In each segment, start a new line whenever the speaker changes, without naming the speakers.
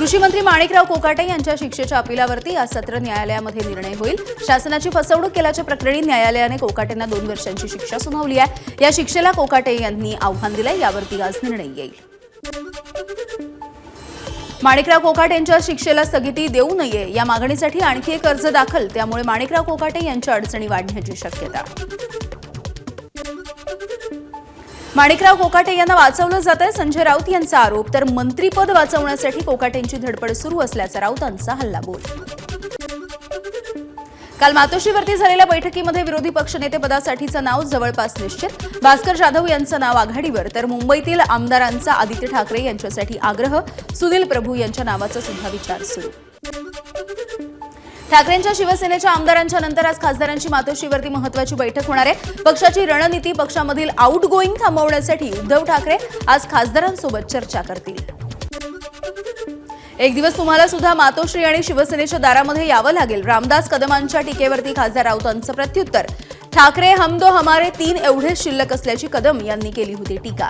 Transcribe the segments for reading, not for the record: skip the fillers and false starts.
कृषी मंत्री माणिकराव कोकाटे यांच्या शिक्षेच्या अपिलावरती आज सत्र न्यायालयामध्ये निर्णय होईल। शासनाची फसवणूक केल्याच्या प्रकरणी न्यायालयाने कोकाटेंना 2 वर्षांची शिक्षा सुनावली आहे। या शिक्षेला कोकाटे यांनी आव्हान दिले, यावरती आज निर्णय येईल। माणिकराव कोकाटे यांच्या शिक्षेला स्थगिती देऊ नये या मागणीसाठी आणखी एक अर्ज दाखल, त्यामुळे माणिकराव कोकाटे यांच्या अडचणी वाढण्याची शक्यता। माणिकराव कोकाटे यांना वाचवलं जातंय, संजय राऊत यांचा आरोप, तर मंत्रीपद वाचवण्यासाठी कोकाटेंची धडपड सुरू असल्याचा राऊतांचा हल्लाबोल। काल मातोश्रीवरती झालेल्या बैठकीमध्ये विरोधी पक्षनेतेपदासाठीचं नाव जवळपास निश्चित। भास्कर जाधव यांचं नाव आघाडीवर, तर मुंबईतील आमदारांचा आदित्य ठाकरे यांच्यासाठी आग्रह, सुनील प्रभू यांच्या नावाचा सुद्धा विचार सुरू। ठाकरेंच्या शिवसेनेच्या आमदारांच्या नंतर आज खासदारांची मातोश्रीवरती महत्त्वाची बैठक होणार आहे। पक्षाची रणनीती, पक्षामधील आउटगोईंग थांबवण्यासाठी उद्धव ठाकरे आज खासदारांसोबत चर्चा करतील। एक दिवस तुम्हाला सुद्धा मातोश्री आणि शिवसेनेच्या दारामध्ये यावं लागेल, रामदास कदमांच्या टीकेवरती खासदार राऊतांचं प्रत्युत्तर। ठाकरे हम दो हमारे तीन एवढेच शिल्लक असल्याची कदम यांनी केली होती टीका।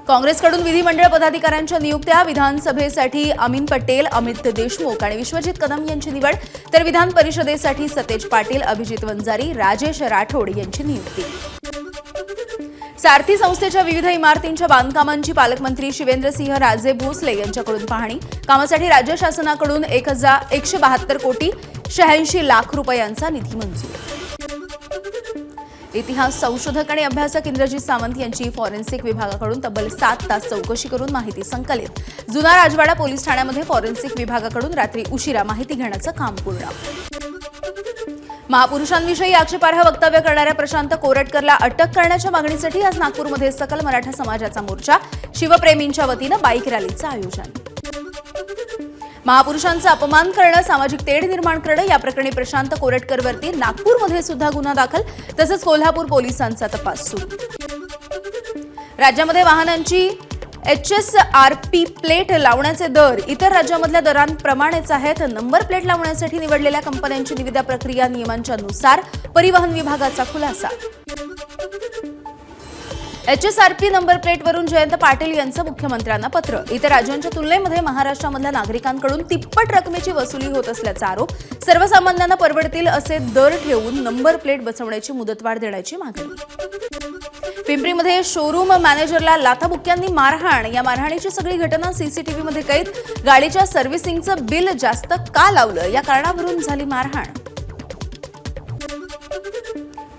काँग्रेसकडून विधिमंडळ पदाधिकाऱ्यांच्या नियुक्त्या, विधानसभेसाठी अमीन पटेल, अमित देशमुख आणि विश्वजित कदम यांची निवड, तर विधान परिषदेसाठी सतेज पाटील, अभिजित वंजारी, राजेश राठोड यांची नियुक्ती। सारथी संस्थेच्या विविध इमारतींच्या बांधकामांची पालकमंत्री शिवेंद्रसिंह राजे भोसले यांच्याकडून पाहणी। कामासाठी राज्य शासनाकडून 1,172 कोटी 86 लाख रुपयांचा निधी मंजूर। इतिहास संशोधक आणि अभ्यासक इंद्रजित सावंत यांची फॉरेन्सिक विभागाकडून तब्बल 7 तास चौकशी करून माहिती संकलित। जुना राजवाडा पोलीस ठाण्यामध्ये फॉरेन्सिक विभागाकडून रात्री उशिरा माहिती घेण्याचं काम पूर्ण। महापुरुषांविषयी आक्षेपार्ह वक्तव्य करणाऱ्या प्रशांत कोरटकरला अटक करण्याच्या मागणीसाठी आज नागपूरमध्ये सकल मराठा समाजाचा मोर्चा, शिवप्रेमींच्या वतीनं बाईक रॅलीचं आयोजन। महापुरुषांचा अपमान करणं, सामाजिक तेढ निर्माण करणं या प्रकरणी प्रशांत कोरटकरवरती नागपूरमध्ये सुद्धा गुन्हा दाखल, तसंच कोल्हापूर पोलिसांचा तपास सुरू। राज्यामध्ये वाहनांची HSRP प्लेट लावण्याचे दर इतर राज्यामधल्या दरांप्रमाणेच आहेत। नंबर प्लेट लावण्यासाठी निवडलेल्या कंपन्यांची निविदा प्रक्रिया नियमांच्या नुसार, परिवहन विभागाचा खुलासा। HSRP नंबर प्लेटवरून जयंत पाटील यांचं मुख्यमंत्र्यांना पत्र। इतर राज्यांच्या तुलनेमध्ये महाराष्ट्रामधल्या नागरिकांकडून तिप्पट रकमेची वसुली होत असल्याचा आरोप। सर्वसामान्यांना परवडतील असे दर ठेवून नंबर प्लेट बसवण्याची मुदतवाढ देण्याची मागणी। पिंपरीमध्ये शोरूम मॅनेजरला लाथाबुक्क्यांनी मारहाण, या मारहाणीची सगळी घटना सीसीटीव्हीमध्ये कैद। गाडीच्या सर्व्हिसिंगचं बिल जास्त का लावलं या कारणावरून झाली मारहाण।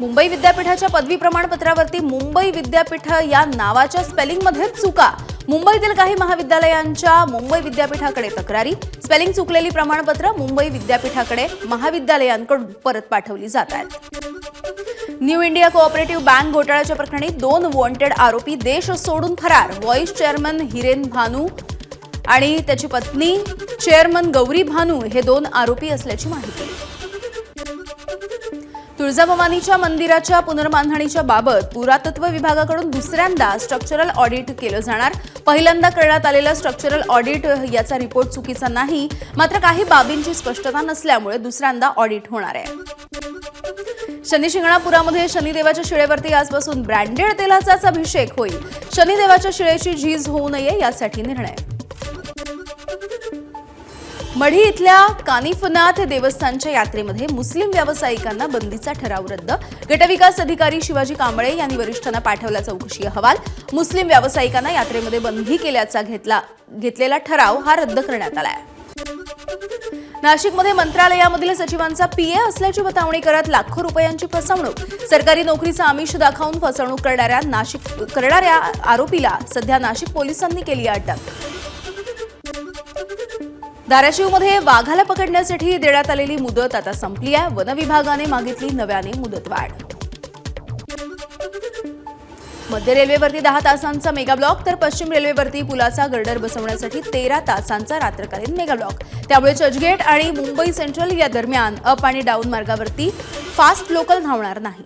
मुंबई विद्यापीठाच्या पदवी प्रमाणपत्रावरती मुंबई विद्यापीठ या नावाच्या स्पेलिंगमध्येच चुका। मुंबईतील काही महाविद्यालयांच्या मुंबई विद्यापीठाकडे तक्रारी। स्पेलिंग चुकलेली प्रमाणपत्र मुंबई विद्यापीठाकडे महाविद्यालयांकडून परत पाठवली जात आहेत। न्यू इंडिया कोऑपरेटिव्ह बँक घोटाळ्याच्या प्रकरणी 2 वॉन्टेड आरोपी देश सोडून फरार। व्हाईस चेअरमन हिरेन भानू आणि त्याची पत्नी चेअरमन गौरी भानू हे 2 आरोपी असल्याची माहिती। तुळजाभवानीच्या मंदिराच्या पुनर्बांधणीच्या बाबत पुरातत्व विभागाकडून दुसऱ्यांदा स्ट्रक्चरल ऑडिट केलं जाणार। पहिल्यांदा करण्यात आलेलं स्ट्रक्चरल ऑडिट याचा रिपोर्ट चुकीचा नाही, मात्र काही बाबींची स्पष्टता नसल्यामुळे दुसऱ्यांदा ऑडिट होणार आहे। शनी शिंगणापुरामध्ये शनिदेवाच्या शिळेवरती आजपासून ब्रँडेड तेलाचाच अभिषेक होईल। शनिदेवाच्या शिळेची झीज होऊ नये यासाठी निर्णय। मढी इथल्या कानिफनाथ देवस्थानच्या यात्रेमध्ये मुस्लिम व्यावसायिकांना बंदीचा ठराव रद्द। गटविकास अधिकारी शिवाजी कांबळे यांनी वरिष्ठांना पाठवला चौकशी अहवाल। मुस्लिम व्यावसायिकांना यात्रेमध्ये बंदी केल्याचा घेतलेला ठराव हा रद्द करण्यात आलाय। नाशिकमध्ये मंत्रालयामधील सचिवांचा PA असल्याची बतावणी करत लाखो रुपयांची फसवणूक। सरकारी नोकरीचा आमिष दाखवून फसवणूक करणाऱ्या आरोपीला सध्या नाशिक पोलिसांनी केली अटक। धाराशिवमध्ये वाघाला पकडण्यासाठी देण्यात आलेली मुदत आता संपली आहे। वन विभागाने मागितली नव्याने मुदतवाढ। मध्य रेल्वेवरती 10 तासांचा मेगा ब्लॉक, तर पश्चिम रेल्वेवरती पुलाचा गर्डर बसवण्यासाठी 13 तासांचा रात्रकालीन मेगा ब्लॉक। त्यामुळे चर्चगेट आणि मुंबई सेंट्रल या दरम्यान अप आणि डाऊन मार्गावरती फास्ट लोकल धावणार नाही।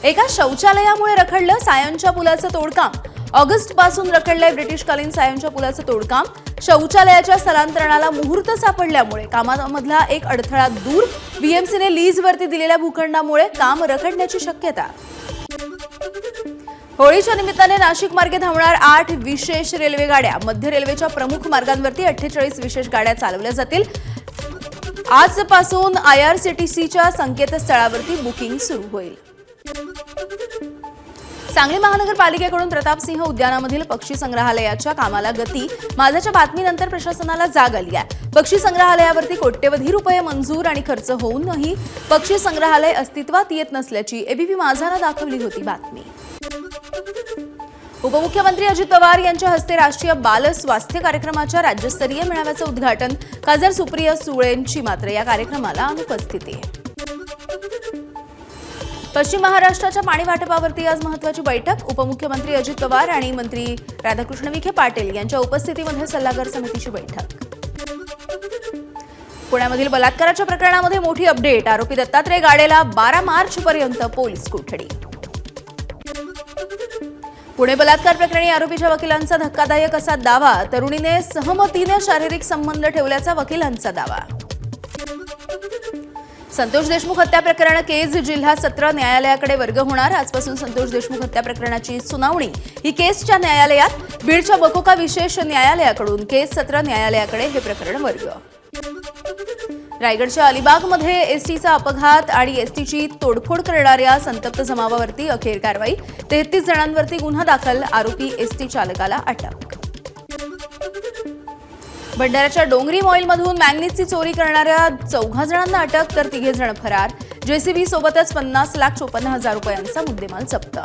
एका शौचालयामुळे रखडलं सायनच्या पुलाचं तोडकाम। ऑगस्ट पासून रखडलंय ब्रिटिशकालीन सायनच्या पुलाचं तोडकाम। शौचालयाच्या स्थलांतरणाला मुहूर्त सापडल्यामुळे कामामधला एक अडथळा दूर। BMCने लीजवरती दिलेल्या भूखंडामुळे काम रखडण्याची शक्यता। होळीच्या निमित्ताने नाशिक मार्गे धावणार 8 विशेष रेल्वे गाड्या. मध्य रेल्वेच्या प्रमुख मार्गांवरती 48 विशेष गाड्या चालवल्या जातील. आजपासून IRCTCच्या संकेतस्थळावरती बुकिंग सुरू होईल. सांगली महानगरपालिकेकडून प्रतापसिंह उद्यानामधील पक्षी संग्रहालयाच्या कामाला गती. माझ्याच्या बातमीनंतर प्रशासनाला जाग आली आहे. पक्षी संग्रहालयावरती कोट्यवधी रुपये मंजूर आणि खर्च होऊनही पक्षी संग्रहालय अस्तित्वात येत नसल्याची एबीपी माझानं दाखवली होती बातमी. उपमुख्यमंत्री अजित पवार यांच्या हस्ते राष्ट्रीय बाल स्वास्थ्य कार्यक्रमाच्या राज्यस्तरीय मेळाव्याचं उद्घाटन. खासदार सुप्रिया सुळेंची मात्र या कार्यक्रमाला अनुपस्थिती आहे. पश्चिम महाराष्ट्राच्या पाणी वाटपावरती आज महत्त्वाची बैठक. उपमुख्यमंत्री अजित पवार आणि मंत्री राधाकृष्ण विखे पाटील यांच्या उपस्थितीमध्ये सल्लागार समितीची बैठक. पुण्यामधील बलात्काराच्या प्रकरणामध्ये मोठी अपडेट. आरोपी दत्तात्रय गाडेला 12 मार्चपर्यंत पोलीस कोठडी. पुणे बलात्कार प्रकरणी आरोपीच्या वकिलांचा धक्कादायक असा दावा. तरुणीने सहमतीने शारीरिक संबंध ठेवल्याचा वकिलांचा दावा. संतोष देशमुख हत्या प्रकरण केस जिल्हा सत्र न्यायालयाकडे वर्ग होणार. आजपासून संतोष देशमुख हत्या प्रकरणाची सुनावणी ही केसच्या न्यायालयात. बीडच्या बकोका विशेष न्यायालयाकडून केस सत्र न्यायालयाकडे हे प्रकरण वर्ग. रायगडच्या अलिबागमध्ये एसटीचा अपघात आणि एसटीची तोडफोड करणाऱ्या संतप्त जमावावरती अखेर कारवाई. 33 जणांवरती गुन्हा दाखल. आरोपी एसटी चालकाला अटक. भंडाऱ्याच्या डोंगरी मॉईलमधून मॅंगनीजची चोरी करणाऱ्या 14 जणांना अटक तर 3 जण फरार. जेसीबी सोबतच 50,54,000 रुपयांचा मुद्देमाल जप्त.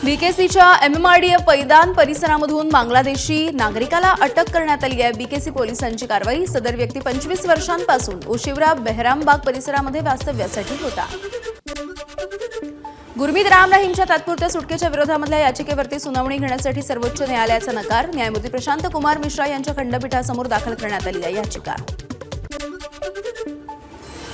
बीकेसीच्या MMRDA पैदान परिसरामधून बांगलादेशी नागरिकाला अटक करण्यात आली आहे. बीकेसी पोलिसांची कारवाई. सदर व्यक्ती 25 वर्षांपासून ओशिवरा बेहरामबाग परिसरामध्ये वास्तव्यासाठी होता. गुरमीत राम रहीमच्या तात्पुरत्या सुटकेच्या विरोधामधल्या याचिकेवरती सुनावणी घेण्यासाठी सर्वोच्च न्यायालयाचा नकार. न्यायमूर्ती प्रशांत कुमार मिश्रा यांच्या खंडपीठासमोर दाखल करण्यात आली आहे याचिका.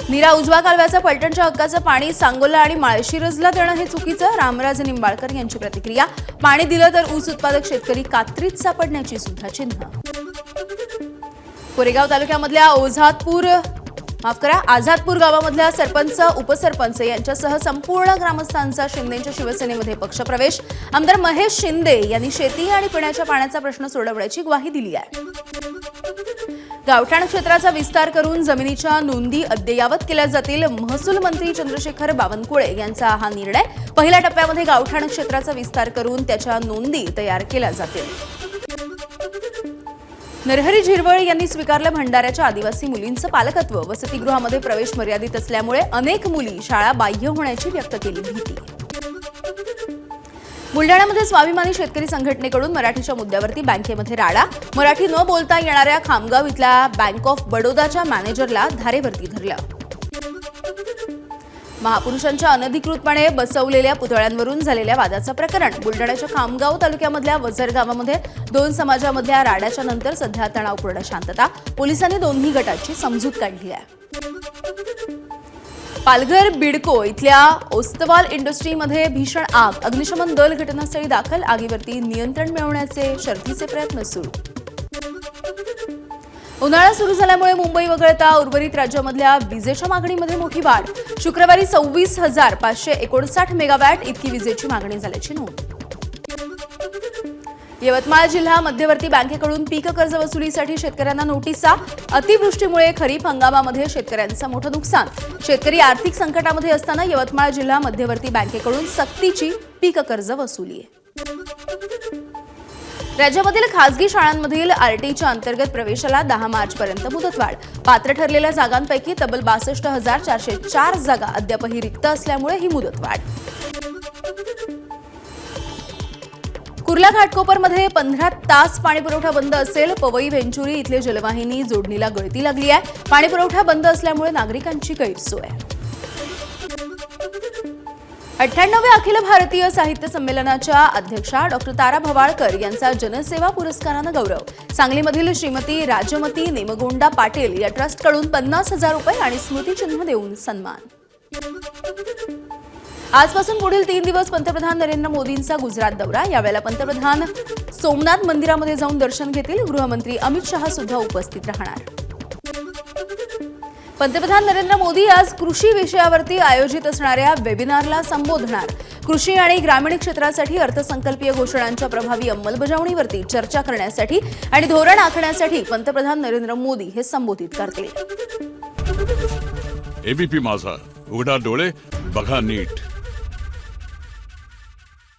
नीरा उजवा कालव्याचं पलटणच्या हक्काचं पाणी सांगोला आणि माळशिरसला देणं हे चुकीचं. रामराज निंबाळकर यांची प्रतिक्रिया. पाणी दिलं तर ऊस उत्पादक शेतकरी कात्रीत सापडण्याची सुद्धा चिन्ह. कोरेगाव तालुक्यामधल्या आझादपूर गावामधल्या सरपंच उपसरपंच यांच्यासह संपूर्ण ग्रामस्थांचा शिंदेच्या शिवसेनेमध्ये पक्षप्रवेश. आमदार महेश शिंदे यांनी शेती आणि पिण्याच्या पाण्याचा प्रश्न सोडवण्याची ग्वाही दिली आहे. गावठाण क्षेत्राचा विस्तार करून जमिनीच्या नोंदी अद्ययावत केल्या जातील. महसूल मंत्री चंद्रशेखर बावनकुळे यांचा हा निर्णय. पहिल्या टप्प्यामध्ये गावठाण क्षेत्राचा विस्तार करून त्याच्या नोंदी तयार केल्या जातील. नरहरी झिरवळ यांनी स्वीकारलं भंडाऱ्याच्या आदिवासी मुलींचं पालकत्व. वसतिगृहामध्ये प्रवेश मर्यादित असल्यामुळे अनेक मुली शाळा बाह्य होण्याची व्यक्त केली भीती. बुलढाण्यामध्ये स्वाभिमानी शेतकरी संघटनेकडून मराठीच्या मुद्द्यावरती बँकेमध्ये राडा. मराठी न बोलता येणाऱ्या खामगाव इथल्या बँक ऑफ बडोदाच्या मॅनेजरला धारेवरती धरलं. महापुरुषांच्या अनधिकृतपणे बसवलेल्या पुतळ्यांवरून झालेल्या वादाचं प्रकरण. बुलढाण्याच्या खामगाव तालुक्यामधल्या वझर गावामध्ये 2 समाजामधल्या राड्याच्या नंतर सध्या तणावपूर्ण शांतता. पोलिसांनी दोन्ही गटाची समजूत काढली आहे. पालघर बिडको इथल्या ओस्तवाल इंडस्ट्रीमध्ये भीषण आग. अग्निशमन दल घटनास्थळी दाखल. आगीवरती नियंत्रण मिळवण्याचे शर्थीचे प्रयत्न सुरू. उन्हाळा सुरू झाल्यामुळे मुंबई वगळता उर्वरित राज्यामधल्या विजेच्या मागणीमध्ये मोठी वाढ. शुक्रवारी 26,559 मेगावॅट इतकी विजेची मागणी झाल्याची नोंद. यवतमाळ जिल्हा मध्यवर्ती बँकेकडून पीक कर्ज वसुलीसाठी शेतकऱ्यांना नोटिसा. अतिवृष्टीमुळे खरीप हंगामामध्ये शेतकऱ्यांचं मोठं नुकसान. शेतकरी आर्थिक संकटामध्ये असताना यवतमाळ जिल्हा मध्यवर्ती बँकेकडून सक्तीची पीक कर्ज वसुली आहे. राज्यामधील खासगी शाळांमधील आरटीच्या अंतर्गत प्रवेशाला 10 मार्चपर्यंत मुदतवाढ. पात्र ठरलेल्या जागांपैकी तब्बल 62,404 जागा अद्यापही रिक्त असल्यामुळे ही मुदतवाढ. कुर्ला घाटकोपरमध्ये 15 तास पाणीपुरवठा बंद असेल. पवई वेंचुरी इथले जलवाहिनी जोडणीला गळती लागली आहे. पाणीपुरवठा बंद असल्यामुळे नागरिकांची गैरसोय. 98व्या अखिल भारतीय साहित्य संमेलनाच्या अध्यक्षा डॉक्टर तारा भवाळकर यांचा जनसेवा पुरस्कारानं गौरव. सांगलीमधील श्रीमती राजमती नेमगोंडा पाटील या ट्रस्टकडून 50,000 रुपये आणि स्मृतिचिन्ह देऊन सन्मान. आजपासून पुढील 3 दिवस पंतप्रधान नरेंद्र मोदींचा गुजरात दौरा. यावेळेला पंतप्रधान सोमनाथ मंदिरामध्ये जाऊन दर्शन घेतील. गृहमंत्री अमित शहा सुद्धा उपस्थित राहणार. पंतप्रधान नरेंद्र मोदी आज कृषी विषयावरती आयोजित असणाऱ्या वेबिनारला संबोधणार. कृषी आणि ग्रामीण क्षेत्रासाठी अर्थसंकल्पीय घोषणांच्या प्रभावी अंमलबजावणीवरती चर्चा करण्यासाठी आणि धोरण आखण्यासाठी पंतप्रधान नरेंद्र मोदी हे संबोधित करतील.
एबीपी माझा, उघडा डोळे बघा नीट.